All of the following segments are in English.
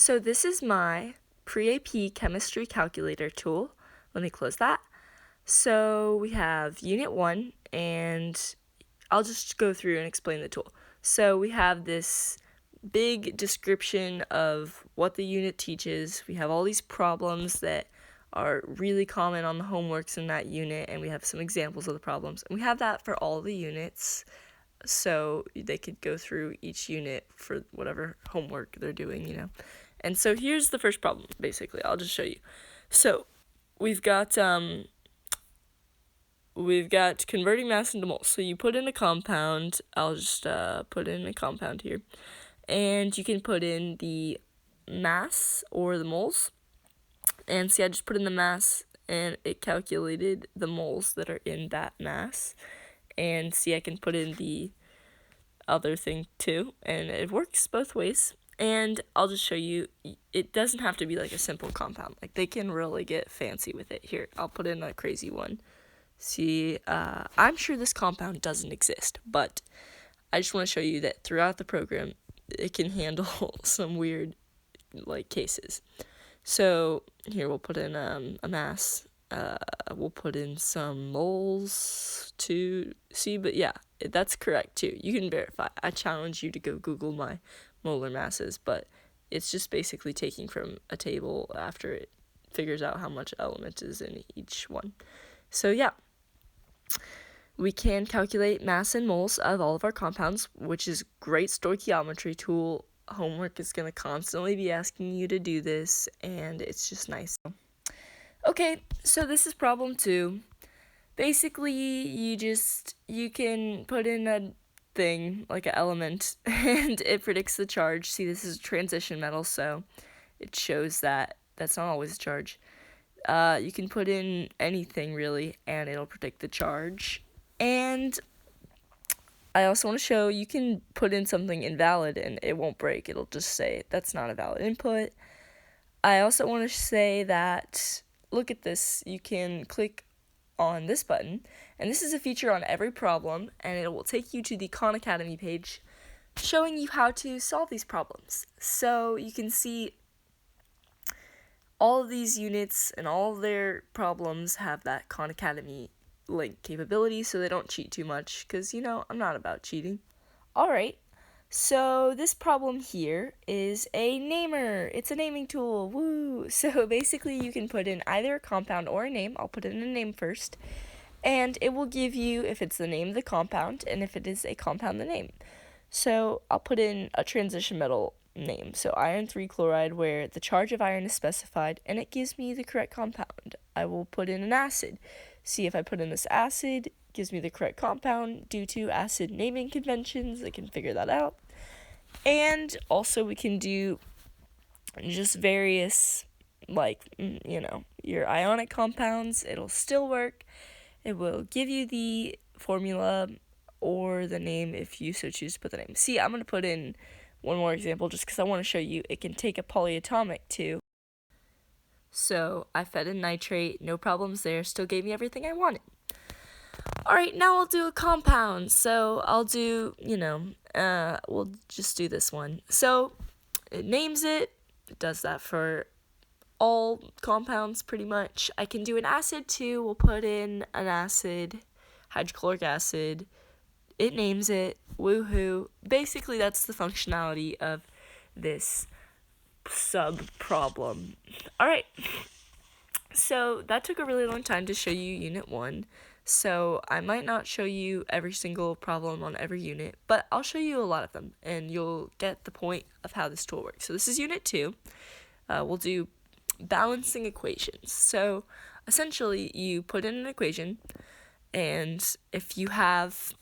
So this is my pre-AP chemistry calculator tool. Let me close that. So we have Unit 1, and I'll just go through and explain the tool. So we have this big description of what the unit teaches. We have all these problems that are really common on the homeworks in that unit, and we have some examples of the problems. And we have that for all the units, so they could go through each unit for whatever homework they're doing. And so here's the first problem, basically. I'll just show you. So we've got converting mass into moles. So you put in a compound. I'll just put in a compound here. And you can put in the mass or the moles. And see, I just put in the mass, and it calculated the moles that are in that mass. And see, I can put in the other thing too, and it works both ways. And I'll just show you, it doesn't have to be like a simple compound. Like, they can really get fancy with it. Here, I'll put in a crazy one. See, I'm sure this compound doesn't exist, but I just want to show you that throughout the program, it can handle some weird, cases. So here, we'll put in a mass. We'll put in some moles to see, but yeah, that's correct too. You can verify. I challenge you to go Google my molar masses, but it's just basically taking from a table after it figures out how much element is in each one. So yeah, we can calculate mass in moles of all of our compounds, which is great stoichiometry tool. Homework is going to constantly be asking you to do this, and it's just nice. Okay, so this is problem 2. Basically, you can put in a thing, like an element, and it predicts the charge. See, this is a transition metal, so it shows that that's not always a charge. You can put in anything, really, and it'll predict the charge. And I also want to show you can put in something invalid, and it won't break. It'll just say that's not a valid input. I also want to say that, look at this, you can click on this button, and this is a feature on every problem, and it will take you to the Khan Academy page showing you how to solve these problems. So you can see all of these units and all of their problems have that Khan Academy link capability, so they don't cheat too much, because, I'm not about cheating. Alright, so this problem here is a namer. It's a naming tool. Woo! So basically you can put in either a compound or a name. I'll put in a name first. And it will give you if it's the name of the compound, and if it is a compound, the name. So I'll put in a transition metal name. So iron 3 chloride, where the charge of iron is specified, and it gives me the correct compound. I will put in an acid. See, if I put in this acid, it gives me the correct compound. Due to acid naming conventions, I can figure that out. And also we can do just various, your ionic compounds. It'll still work. It will give you the formula or the name if you so choose to put the name. See, I'm going to put in one more example just because I want to show you it can take a polyatomic too. So I fed in nitrate, no problems there, still gave me everything I wanted. Alright, now I'll do a compound. So I'll do, we'll just do this one. So it names it does that for all compounds pretty much. I can do an acid too. We'll put in an acid, hydrochloric acid. It names it. Woohoo. Basically, that's the functionality of this sub-problem. Alright, so that took a really long time to show you Unit 1. So I might not show you every single problem on every unit, but I'll show you a lot of them, and you'll get the point of how this tool works. So this is Unit 2. We'll do balancing equations. So essentially, you put in an equation, and if you have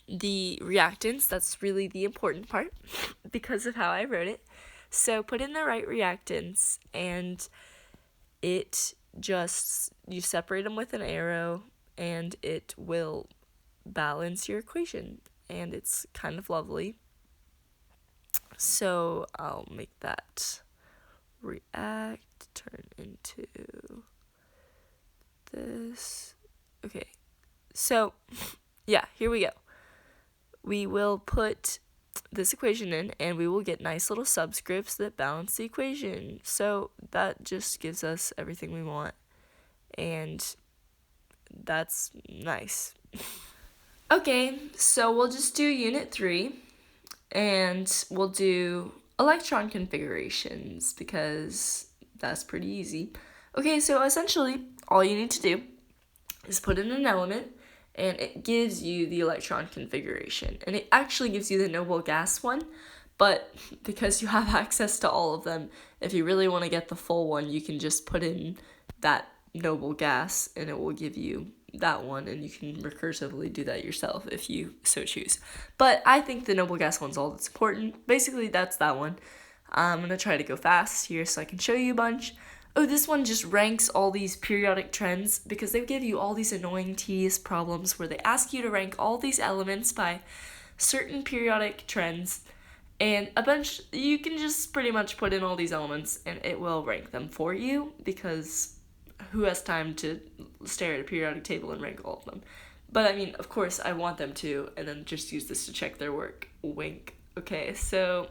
the reactants, that's really the important part because of how I wrote it. So put in the right reactants, and you separate them with an arrow, and it will balance your equation, and it's kind of lovely. So I'll make that react turn into this. Okay, so yeah, here we go. We will put this equation in, and we will get nice little subscripts that balance the equation. So that just gives us everything we want, and that's nice. Okay, so we'll just do unit 3, and we'll do electron configurations because that's pretty easy. Okay, so essentially all you need to do is put in an element, and it gives you the electron configuration. And it actually gives you the noble gas one, but because you have access to all of them, if you really want to get the full one, you can just put in that noble gas and it will give you that one, and you can recursively do that yourself if you so choose. But I think the noble gas one's all that's important. Basically, that's that one. I'm going to try to go fast here so I can show you a bunch. Oh, this one just ranks all these periodic trends because they give you all these annoying, tedious problems where they ask you to rank all these elements by certain periodic trends, and a bunch, you can just pretty much put in all these elements and it will rank them for you because who has time to stare at a periodic table and rank all of them? But I mean, of course, I want them to, and then just use this to check their work. Wink. Okay, so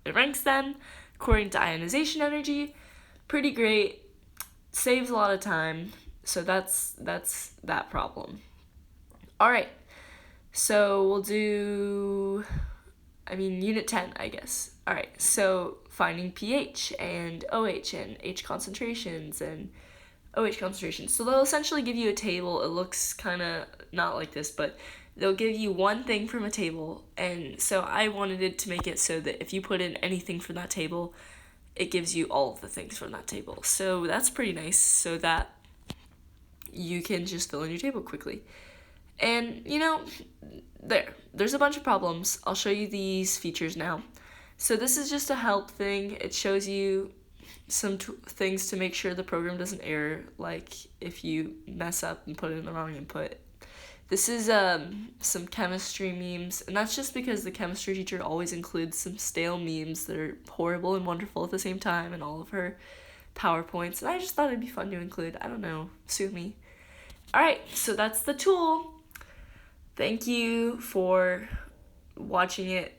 it ranks them according to ionization energy. Pretty great, saves a lot of time, so that's that problem. All right, so we'll do, unit 10, I guess. All right, so finding pH and OH and H concentrations and OH concentrations. So they'll essentially give you a table. It looks kind of not like this, but they'll give you one thing from a table, and so I wanted it to make it so that if you put in anything from that table, it gives you all of the things from that table. So that's pretty nice so that you can just fill in your table quickly. And, there's a bunch of problems. I'll show you these features now. So this is just a help thing. It shows you some things to make sure the program doesn't error, like if you mess up and put in the wrong input. This is some chemistry memes, and that's just because the chemistry teacher always includes some stale memes that are horrible and wonderful at the same time in all of her PowerPoints, and I just thought it'd be fun to include. I don't know, sue me. Alright, so that's the tool. Thank you for watching it.